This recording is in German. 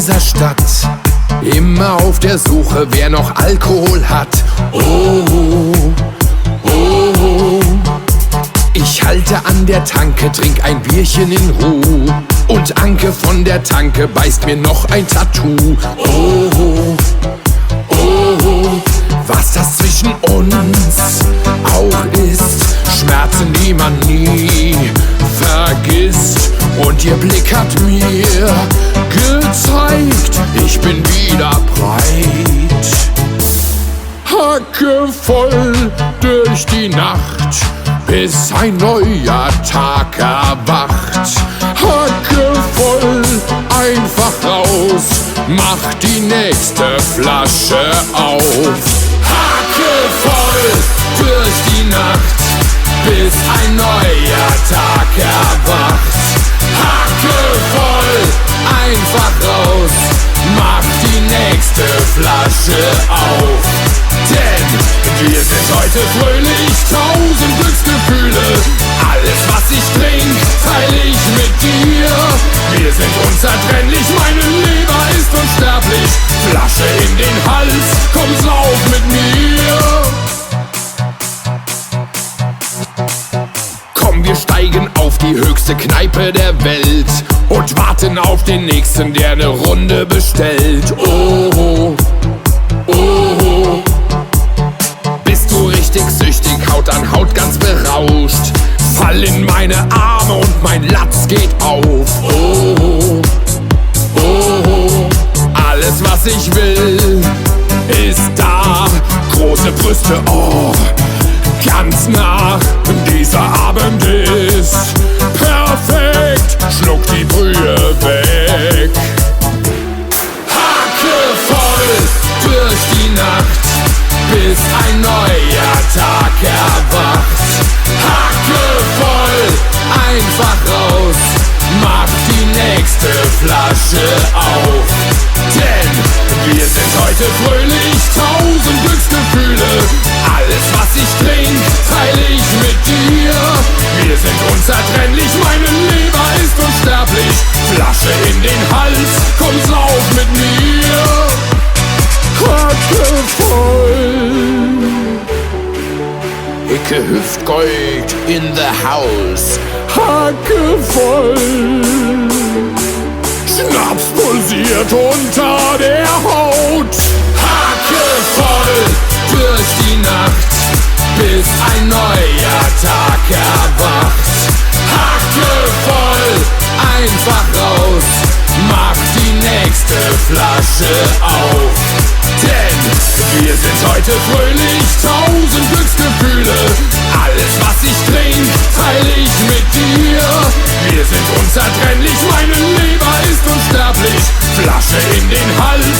dieser Stadt, immer auf der Suche, wer noch Alkohol hat. Oh, oh, oh. Ich halte an der Tanke, trink ein Bierchen in Ruhe. Und Anke von der Tanke beißt mir noch ein Tattoo. Oh, oh, oh. Was das zwischen uns auch ist, Schmerzen, die man nie vergisst. Und ihr Blick hat mir gezeigt, ich bin wieder breit. Hackevoll durch die Nacht, bis ein neuer Tag erwacht. Hackevoll, einfach raus, mach die nächste Flasche auf. Hackevoll durch die Nacht, bis ein neuer Tag erwacht. Hackevoll, einfach raus, mach die nächste Flasche auf. Denn wir sind heute fröhlich, 1000 Glücksgefühle. Alles, was ich trink, teile ich mit dir. Wir sind unzertrennlich, meine Leber ist unsterblich. Flasche in den Hals, komm, sauf mit mir. Komm, wir steigen auf die höchste Kneipe der Welt und warten auf den Nächsten, der eine Runde bestellt. Oh, oh, oh. Bist du richtig süchtig, Haut an Haut ganz berauscht. Fall in meine Arme und mein Latz geht auf. Oh, oh, oh. Alles, was ich will, ist da. Große Brüste, oh, ganz nah. Dieser Abend ist perfekt. Schluck die Brühe weg. Hackevoll durch die Nacht, bis ein neuer Tag erwacht. Hackevoll, einfach raus, mach die nächste Flasche auf. Denn wir sind heute fröhlich, 1000 Glücksgefühle. Alles, was ich trink, teile ich mit dir. Wir sind unzertrennlich, meine Leber ist unsterblich. Flasche in den Hals, komm, sauf mit mir. Hackevoll. Icke Hüftgold in the house. Hackevoll. Schnaps pulsiert unter der Haut. Hackevoll durch die Nacht, bis ein neuer Tag erwacht. Hackevoll, einfach raus, mach die nächste Flasche auf. Denn wir sind heute fröhlich, 1000 Glücksgefühle. Alles, was ich trink, teile ich mit dir. Wir sind unzertrennlich, meine Leber ist unsterblich. Flasche in den Hals,